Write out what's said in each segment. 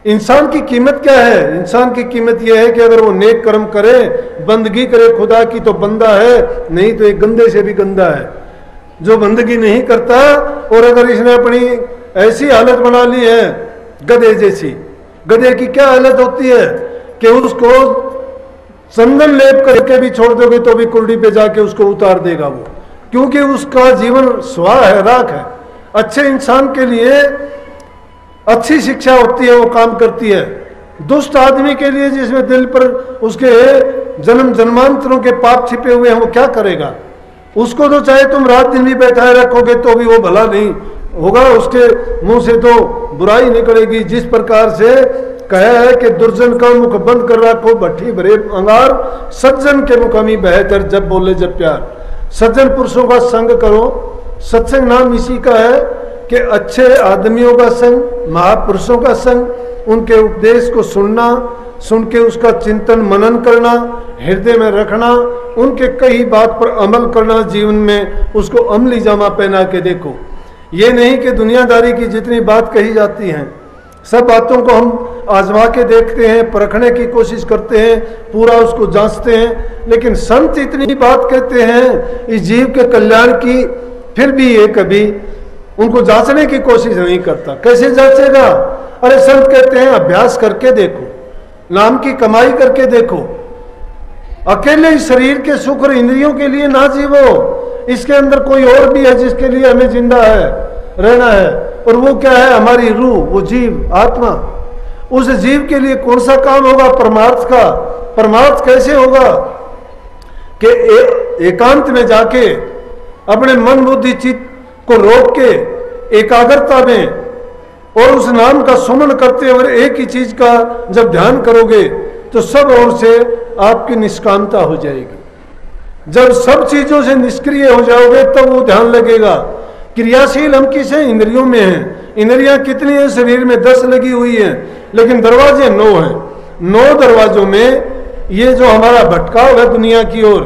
इंसान की कीमत क्या है? इंसान की कीमत यह है कि अगर वो नेक कर्म करे, बंदगी करे खुदा की, तो बंदा है, नहीं तो एक गंदे से भी गंदा है। जो बंदगी नहीं करता और अगर इसने अपनी ऐसी हालत बना ली है गधे जैसी, गधे की क्या हालत होती है कि उसको चंदन लेप करके भी छोड़ दोगे तो भी कुर्डी पे जाके उसको उतार देगा वो, क्योंकि उसका जीवन स्वा है, राख है। अच्छे इंसान के लिए अच्छी शिक्षा होती है, वो काम करती है। दुष्ट आदमी के लिए जिसमें दिल पर उसके जन्म जन्मांतरों के पाप छिपे हुए हैं, वो क्या करेगा? उसको तो चाहे तुम रात दिन भी बैठाए रखोगे तो भी वो भला नहीं होगा, उसके मुंह से तो बुराई निकलेगी। जिस प्रकार से कहा है कि दुर्जन का मुख बंद कर रखो, भट्ठी भरे अंगार, सज्जन के मुख हमी बेहतर, जब बोले जब प्यार। सज्जन पुरुषों का संग करो। सत्संग नाम इसी का है कि अच्छे आदमियों का संग, महापुरुषों का संग, उनके उपदेश को सुनना, सुन के उसका चिंतन मनन करना, हृदय में रखना, उनके कई बात पर अमल करना, जीवन में उसको अमली जामा पहना के देखो। ये नहीं कि दुनियादारी की जितनी बात कही जाती हैं सब बातों को हम आजमा के देखते हैं, परखने की कोशिश करते हैं, पूरा उसको जांचते हैं, लेकिन संत इतनी बात कहते हैं इस जीव के कल्याण की, फिर भी ये कभी उनको जांचने की कोशिश नहीं करता। कैसे जांचेगा? अरे संत कहते हैं अभ्यास करके देखो, नाम की कमाई करके देखो, अकेले ही शरीर के सुख और इंद्रियों के लिए ना जीवो, इसके अंदर कोई और भी है जिसके लिए हमें जिंदा है, रहना है, और वो क्या है? हमारी रूह, वो जीव, आत्मा। उस जीव के लिए कौन सा काम होगा? परमार्थ का। परमार्थ कैसे होगा? कि एकांत में जाके अपने मन बुद्धि चित्त को रोक के एकाग्रता में और उस नाम का सुमन करते हुए एक ही चीज का जब ध्यान करोगे तो सब ओर से आपकी निष्कामता हो जाएगी। जब सब चीजों से निष्क्रिय हो जाओगे तब वो ध्यान लगेगा। क्रियाशील हम किस हैं? इंद्रियों में हैं। इंद्रियां कितनी है? शरीर में 10 लगी हुई हैं, लेकिन दरवाजे 9 हैं। 9 दरवाजों में ये जो हमारा भटकाव है दुनिया की ओर,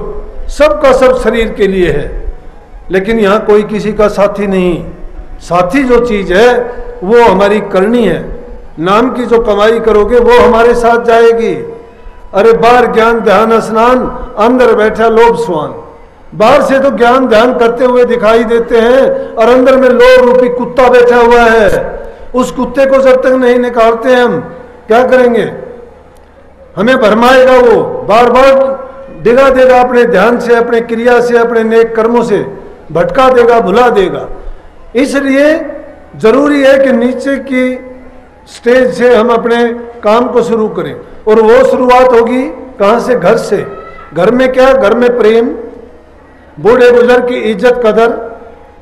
सबका सब शरीर के लिए है, लेकिन यहाँ कोई किसी का साथी नहीं। साथी जो चीज है वो हमारी करनी है। नाम की जो कमाई करोगे वो हमारे साथ जाएगी। अरे बाहर ज्ञान ध्यान स्नान, अंदर बैठा लोभ स्वान। बाहर से तो ज्ञान ध्यान करते हुए दिखाई देते हैं और अंदर में लोभ रूपी कुत्ता बैठा हुआ है। उस कुत्ते को जब तक नहीं निकालते हम क्या करेंगे? हमें भरमाएगा वो, बार बार डिगा देगा अपने ध्यान से, अपने क्रिया से, अपने नेक कर्मों से भटका देगा, भुला देगा। इसलिए जरूरी है कि नीचे की स्टेज से हम अपने काम को शुरू करें, और वो शुरुआत होगी कहाँ से? घर से। घर में क्या? घर में प्रेम, बूढ़े बुजुर्ग की इज्जत कदर,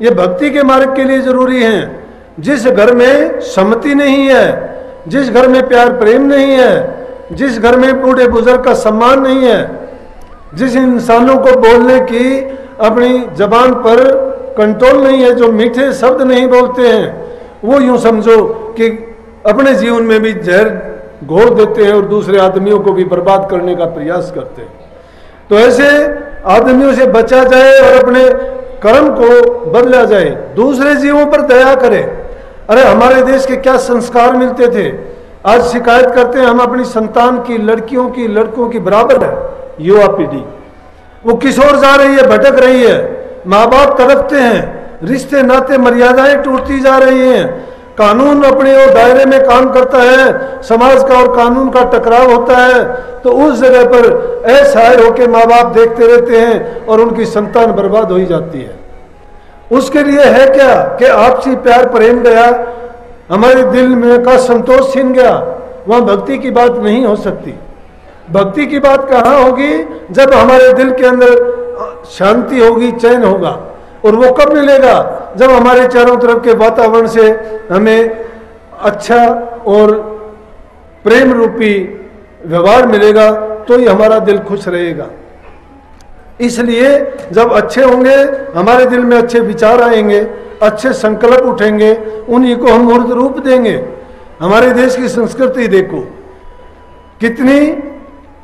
ये भक्ति के मार्ग के लिए जरूरी हैं। जिस घर में सम्मति नहीं है, जिस घर में प्यार प्रेम नहीं है, जिस घर में बूढ़े बुजुर्ग का सम्मान नहीं है, जिस इंसानों को बोलने की अपनी जबान पर कंट्रोल नहीं है, जो मीठे शब्द नहीं बोलते हैं, वो यूं समझो कि अपने जीवन में भी जहर घोल देते हैं और दूसरे आदमियों को भी बर्बाद करने का प्रयास करते हैं। तो ऐसे आदमियों से बचा जाए और अपने कर्म को बदला जाए, दूसरे जीवों पर दया करे। अरे हमारे देश के क्या संस्कार मिलते थे, आज शिकायत करते हैं हम अपनी संतान की, लड़कियों की, लड़कों की बराबर है। युवा पीढ़ी वो किशोर जा रही है, भटक रही है, माँ बाप तड़पते हैं, रिश्ते नाते मर्यादाएं टूटती जा रही हैं, कानून अपने और दायरे में काम करता है, समाज का और कानून का टकराव होता है, तो उस जगह पर असहाय होकर माँ बाप देखते रहते हैं और उनकी संतान बर्बाद हो ही जाती है। उसके लिए है क्या कि आपसी प्यार प्रेम गया, हमारे दिल में का संतोष छीन गया, वहां भक्ति की बात नहीं हो सकती। भक्ति की बात कहाँ होगी? जब हमारे दिल के अंदर शांति होगी, चैन होगा। और वो कब मिलेगा? जब हमारे चारों तरफ के वातावरण से हमें अच्छा और प्रेम रूपी व्यवहार मिलेगा, तो ही हमारा दिल खुश रहेगा। इसलिए जब अच्छे होंगे, हमारे दिल में अच्छे विचार आएंगे, अच्छे संकल्प उठेंगे, उन्हीं को हम मूर्त रूप देंगे। हमारे देश की संस्कृति देखो कितनी,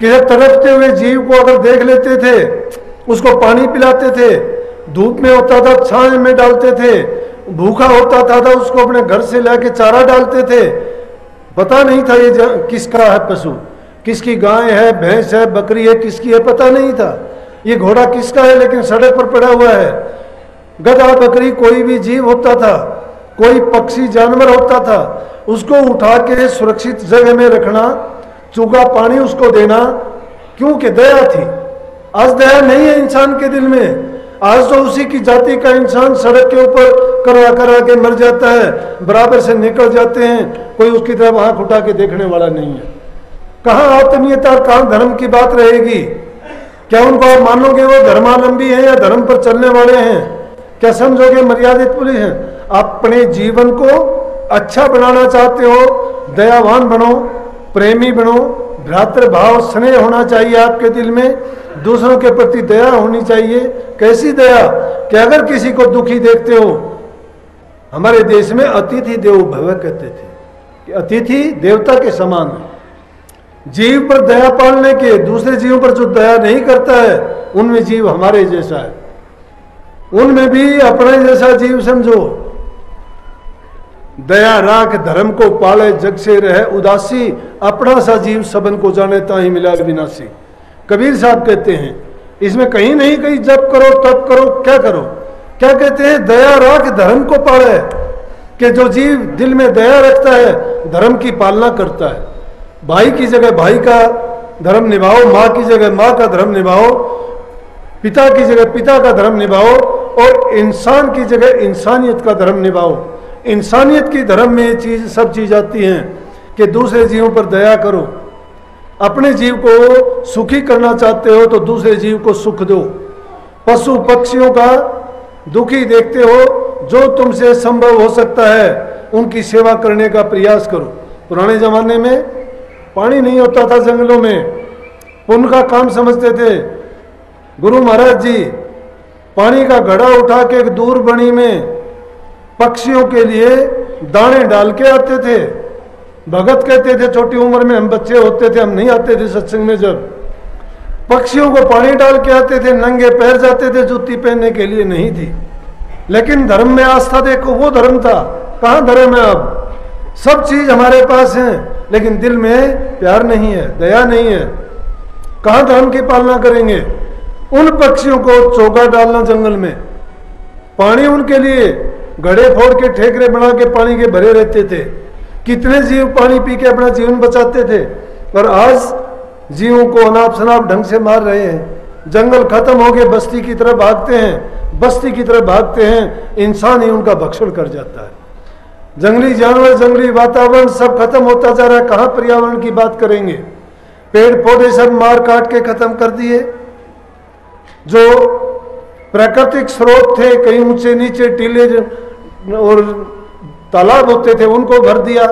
कि तड़पते हुए जीव को अगर देख लेते थे, उसको पानी पिलाते थे, धूप में होता था छांव में डालते थे, भूखा होता था उसको अपने घर से लाके चारा डालते थे, पता नहीं था ये किसका है पशु, किसकी गाय है, भैंस है, बकरी है, किसकी है पता नहीं था। ये घोड़ा किसका है लेकिन सड़क पर पड़ा हुआ है। गधा बकरी कोई भी जीव होता था, कोई पक्षी जानवर होता था, उसको उठा के सुरक्षित जगह में रखना, चूगा पानी उसको देना, क्योंकि दया थी। आज दया नहीं है इंसान के दिल में। आज तो उसी की जाति का इंसान सड़क के ऊपर करा करा के मर जाता है, बराबर से निकल जाते हैं, कोई उसकी तरफ आंख उठा के देखने वाला नहीं है। कहाँ आत्मीयता, कहाँ धर्म की बात रहेगी? क्या उनको आप मानोगे वो धर्मावलंबी हैं या धर्म पर चलने वाले हैं? क्या समझोगे मर्यादित पुलिस हैं? अपने जीवन को अच्छा बनाना चाहते हो, दयावान बनो, प्रेमी बनो, भ्रातृभाव स्नेह होना चाहिए आपके दिल में, दूसरों के प्रति दया होनी चाहिए। कैसी दया कि अगर किसी को दुखी देखते हो, हमारे देश में अतिथि देवो भव कहते थे कि अतिथि देवता के समान है। जीव पर दया पालने के, दूसरे जीवों पर जो दया नहीं करता है उनमें जीव हमारे जैसा है, उनमें भी अपने जैसा जीव समझो। दया राख धर्म को पाले, जग से रहे उदासी, अपना सा जीव सबन को जाने ताहि मिला विनाशी। कबीर साहब कहते हैं, इसमें कहीं नहीं कहीं जप करो तप करो क्या करो, क्या कहते हैं? दया राख धर्म को पाले, कि जो जीव दिल में दया रखता है धर्म की पालना करता है। भाई की जगह भाई का धर्म निभाओ, माँ की जगह माँ का धर्म निभाओ, पिता की जगह पिता का धर्म निभाओ, और इंसान की जगह इंसानियत का धर्म निभाओ। इंसानियत की धर्म में ये चीज सब चीज आती हैं कि दूसरे जीवों पर दया करो। अपने जीव को सुखी करना चाहते हो तो दूसरे जीव को सुख दो। पशु पक्षियों का दुखी देखते हो, जो तुमसे संभव हो सकता है उनकी सेवा करने का प्रयास करो। पुराने जमाने में पानी नहीं होता था जंगलों में, पुण्य का काम समझते थे। गुरु महाराज जी पानी का घड़ा उठा के एक दूर बनी में पक्षियों के लिए दाने डाल के आते थे। भगत कहते थे, छोटी उम्र में हम बच्चे होते थे, हम नहीं आते थे सत्संग में, जब पक्षियों को पानी डाल के आते थे, नंगे पैर जाते थे, जूती पहनने के लिए नहीं थी। लेकिन धर्म में आस्था देखो, वो धर्म था। कहाँ धर्म है अब? सब चीज हमारे पास है लेकिन दिल में प्यार नहीं है, दया नहीं है। कहाँ धर्म की पालना करेंगे? उन पक्षियों को चोगा डालना जंगल में, पानी उनके लिए घड़े फोड़ के ठेकरे बना के पानी के भरे रहते थे। कितने जीव पानी पी के अपना जीवन बचाते थे, पर आज जीवों को अनाप शनाप ढंग से मार रहे हैं। जंगल खत्म हो गए, बस्ती की तरफ भागते हैं, बस्ती की तरफ भागते हैं, इंसान ही उनका भक्षण कर जाता है। जंगली जानवर, जंगली वातावरण सब खत्म होता जा रहा है। कहाँ पर्यावरण की बात करेंगे? पेड़ पौधे सब मार काट के खत्म कर दिए। जो प्राकृतिक स्रोत थे, कहीं ऊंचे नीचे टीले और तालाब होते थे, उनको भर दिया।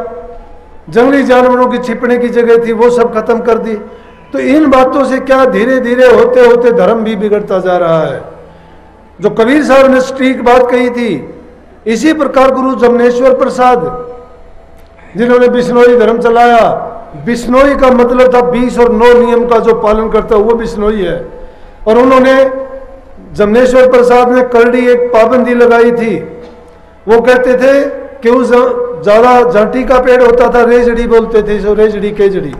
जंगली जानवरों की छिपने की जगह थी, वो सब खत्म कर दी। तो इन बातों से क्या धीरे धीरे होते होते धर्म भी बिगड़ता जा रहा है। जो कबीर साहब ने सटीक बात कही थी, इसी प्रकार गुरु जमनेश्वर प्रसाद जिन्होंने बिश्नोई धर्म चलाया, बिश्नोई का मतलब था 20 और 9 नियम का जो पालन करता है वो बिश्नोई है। और उन्होंने, जमनेश्वर प्रसाद ने करड़ी एक पाबंदी लगाई थी। वो कहते थे कि उस ज्यादा जाटी का पेड़ होता था, रेजड़ी बोलते थे इसको, रेजड़ी केजड़ी,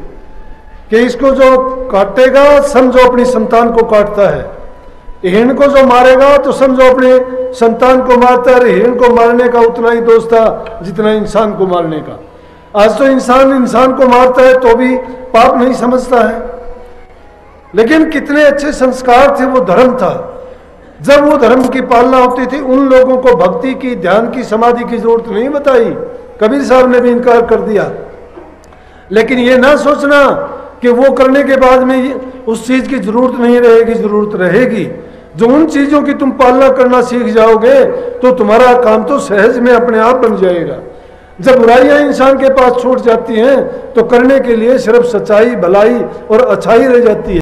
कि इसको जो काटेगा समझो अपनी संतान को काटता है, हिरण को जो मारेगा तो समझो अपने संतान को मारता है। हिरण को मारने का उतना ही दोष था जितना इंसान को मारने का। आज तो इंसान को मारता है तो भी पाप नहीं समझता है। लेकिन कितने अच्छे संस्कार थे, वो धर्म था। जब वो धर्म की पालना होती थी, उन लोगों को भक्ति की, ध्यान की, समाधि की जरूरत नहीं बताई। कबीर साहब ने भी इनकार कर दिया। लेकिन ये ना सोचना कि वो करने के बाद में उस चीज की जरूरत नहीं रहेगी, जरूरत रहेगी। जो उन चीजों की तुम पालना करना सीख जाओगे तो तुम्हारा काम तो सहज में अपने आप बन जाएगा। जब बुराइयां इंसान के पास छूट जाती हैं तो करने के लिए सिर्फ सच्चाई, भलाई और अच्छाई रह जाती है।